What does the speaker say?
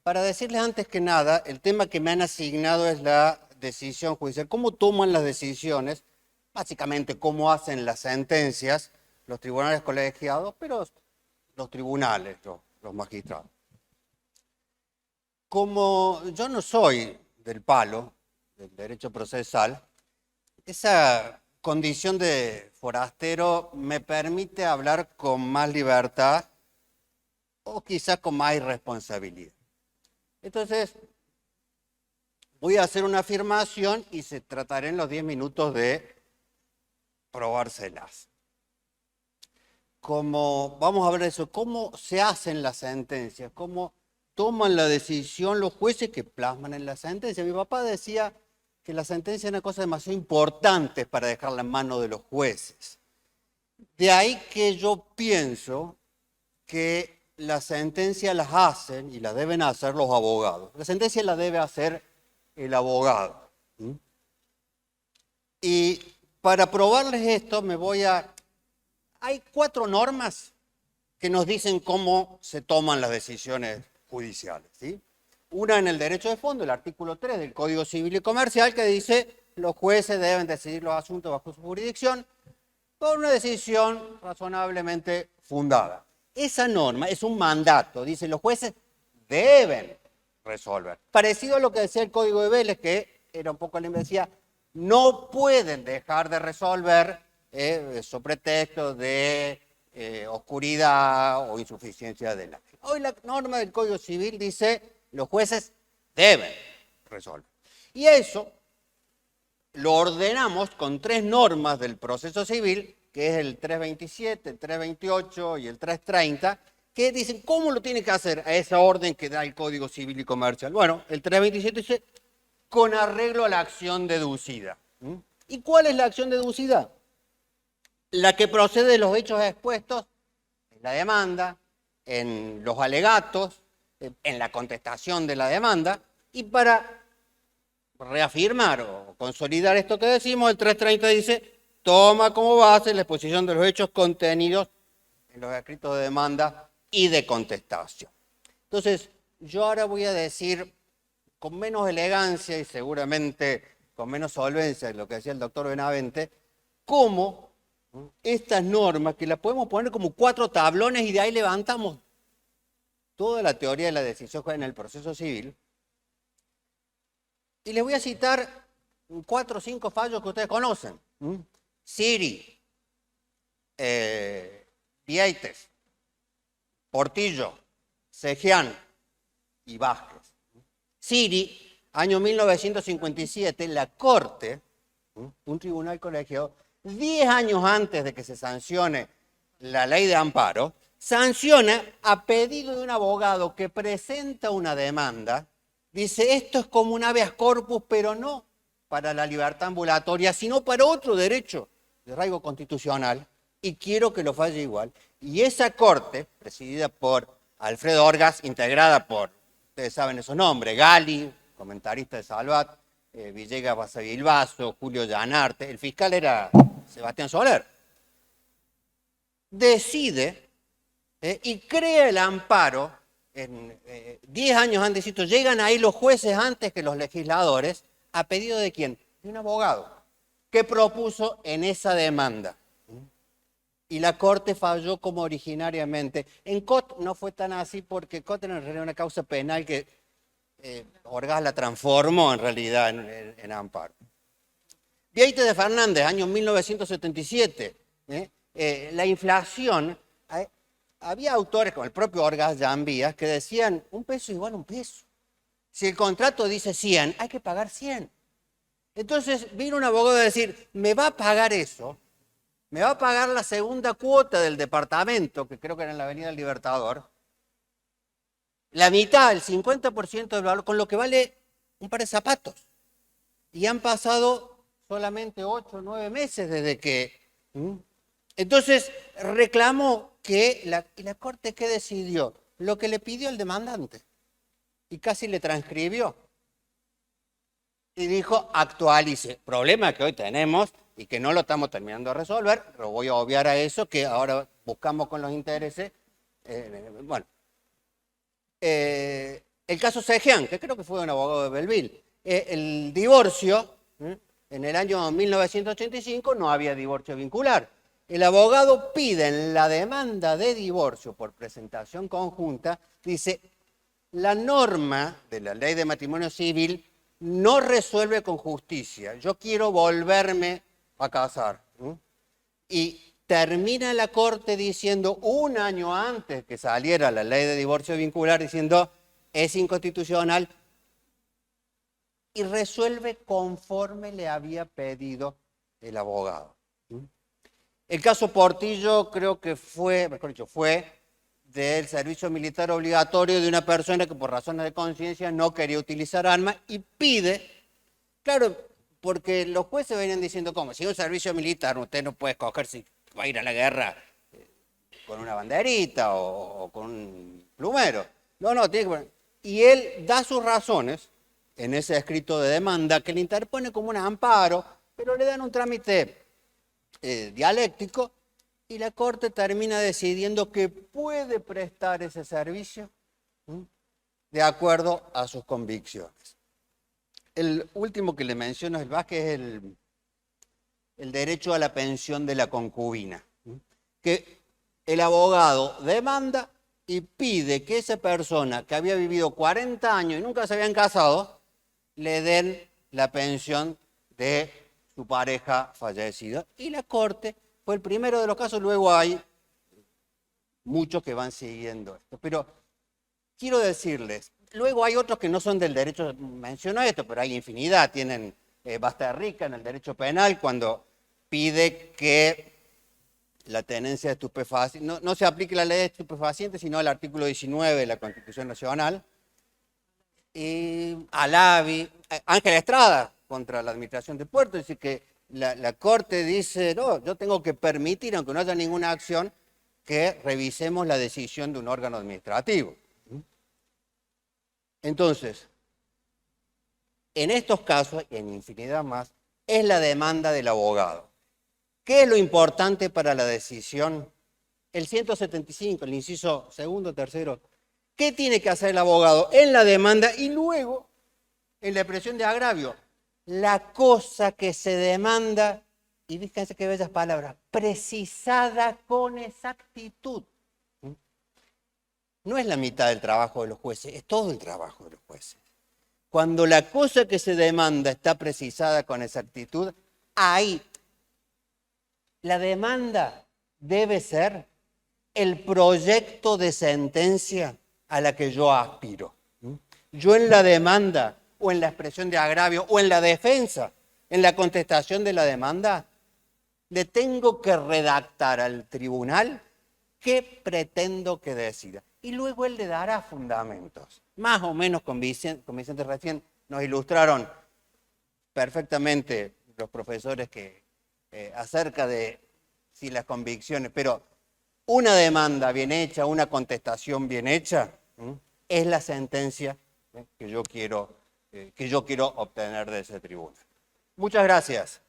Para decirles antes que nada, el tema que me han asignado es la decisión judicial. ¿Cómo toman las decisiones? Básicamente, cómo hacen las sentencias los tribunales colegiados, pero los tribunales, los magistrados. Como yo no soy del palo del derecho procesal, esa condición de forastero me permite hablar con más libertad o quizás con más irresponsabilidad. Entonces, voy a hacer una afirmación y se tratará en los 10 minutos de probárselas. Vamos a ver eso, cómo se hacen las sentencias, cómo toman la decisión los jueces que plasman en la sentencia. Mi papá decía que la sentencia es una cosa demasiado importante para dejarla en manos de los jueces. De ahí que yo pienso que la sentencia las hacen y las deben hacer los abogados. La sentencia la debe hacer el abogado. Y para probarles esto Hay 4 normas que nos dicen cómo se toman las decisiones judiciales, ¿sí? Una en el derecho de fondo, el artículo 3 del Código Civil y Comercial, que dice los jueces deben decidir los asuntos bajo su jurisdicción por una decisión razonablemente fundada. Esa norma es un mandato, dice los jueces deben resolver. Parecido a lo que decía el Código de Vélez, que era un poco la decía, no pueden dejar de resolver sobre pretexto de oscuridad o insuficiencia de la ley. Hoy la norma del Código Civil dice los jueces deben resolver. Y eso lo ordenamos con 3 normas del proceso civil, que es el 327, el 328 y el 330, que dicen cómo lo tiene que hacer a esa orden que da el Código Civil y Comercial. Bueno, el 327 dice con arreglo a la acción deducida. ¿Y cuál es la acción deducida? La que procede de los hechos expuestos en la demanda, en los alegatos, en la contestación de la demanda, y para reafirmar o consolidar esto que decimos, el 330 dice, toma como base la exposición de los hechos contenidos en los escritos de demanda y de contestación. Entonces, yo ahora voy a decir, con menos elegancia y seguramente con menos solvencia de lo que decía el doctor Benavente, cómo estas normas, que las podemos poner como 4 tablones y de ahí levantamos toda la teoría de la decisión en el proceso civil. Y les voy a citar 4 o 5 fallos que ustedes conocen. Siri, Vieites, Portillo, Sejian y Vázquez. Siri, año 1957, la Corte, un tribunal colegiado, 10 años antes de que se sancione la ley de amparo, sanciona a pedido de un abogado que presenta una demanda, dice esto es como un habeas corpus, pero no para la libertad ambulatoria, sino para otro derecho de arraigo constitucional, y quiero que lo falle igual. Y esa corte, presidida por Alfredo Orgaz, integrada por, ustedes saben esos nombres, Gali, comentarista de Salvat, Villegas Basavilbaso, Julio Llanarte, el fiscal era Sebastián Soler, decide y crea el amparo, 10 años antes, llegan ahí los jueces antes que los legisladores, ¿a pedido de quién? De un abogado, que propuso en esa demanda. Y la Corte falló como originariamente. En Cot no fue tan así porque Cot era en realidad una causa penal que Orgaz la transformó en realidad en amparo. Vieites de Fernández, año 1977, la inflación, había autores como el propio Orgaz Llambías que decían un peso igual a un peso. Si el contrato dice 100, hay que pagar 100. Entonces vino un abogado a decir, me va a pagar eso, me va a pagar la segunda cuota del departamento, que creo que era en la Avenida del Libertador, la mitad, el 50% del valor, con lo que vale un par de zapatos. Y han pasado solamente 8 o 9 meses desde que... Entonces reclamó que ¿y la Corte qué decidió? Lo que le pidió el demandante. Y casi le transcribió. Y dijo, actualice. Problema que hoy tenemos y que no lo estamos terminando de resolver, pero voy a obviar a eso, que ahora buscamos con los intereses. El caso Sejian, que creo que fue un abogado de Belleville. El divorcio, en el año 1985 no había divorcio vincular. El abogado pide en la demanda de divorcio por presentación conjunta, dice, la norma de la ley de matrimonio civil no resuelve con justicia. Yo quiero volverme a casar. Y termina la corte diciendo, un año antes que saliera la ley de divorcio vincular, diciendo, es inconstitucional, y resuelve conforme le había pedido el abogado. El caso Portillo creo que fue, mejor dicho, fue del servicio militar obligatorio de una persona que por razones de conciencia no quería utilizar armas y pide, claro, porque los jueces venían diciendo, ¿cómo? Si es un servicio militar, usted no puede escoger si va a ir a la guerra con una banderita o con un plumero. No, tiene que poner. Y él da sus razones en ese escrito de demanda que le interpone como un amparo, pero le dan un trámite dialéctico y la Corte termina decidiendo que puede prestar ese servicio de acuerdo a sus convicciones. El último que le menciono es el Vázquez, es el derecho a la pensión de la concubina, que el abogado demanda y pide que esa persona que había vivido 40 años y nunca se habían casado, le den la pensión de su pareja fallecida. Y la Corte fue el primero de los casos, luego hay muchos que van siguiendo esto. Pero quiero decirles, luego hay otros que no son del derecho, menciono esto, pero hay infinidad, tienen basta rica en el derecho penal cuando pide que la tenencia de estupefacientes, no se aplique la ley de estupefacientes, sino el artículo 19 de la Constitución Nacional. Alavi, Ángel Estrada contra la administración de puertos, es decir, que la Corte dice, no, yo tengo que permitir, aunque no haya ninguna acción, que revisemos la decisión de un órgano administrativo. Entonces, en estos casos, y en infinidad más, es la demanda del abogado. ¿Qué es lo importante para la decisión? El 175, el inciso segundo, tercero. ¿Qué tiene que hacer el abogado en la demanda y luego en la expresión de agravio? La cosa que se demanda, y fíjense qué bellas palabras, precisada con exactitud. No es la mitad del trabajo de los jueces, es todo el trabajo de los jueces. Cuando la cosa que se demanda está precisada con exactitud, ahí la demanda debe ser el proyecto de sentencia a la que yo aspiro. Yo en la demanda, o en la expresión de agravio, o en la defensa, en la contestación de la demanda, le tengo que redactar al tribunal qué pretendo que decida. Y luego él le dará fundamentos. Más o menos convincentes, recién nos ilustraron perfectamente los profesores que acerca de si las convicciones, pero una demanda bien hecha, una contestación bien hecha, es la sentencia que yo quiero obtener de ese tribunal. Muchas gracias.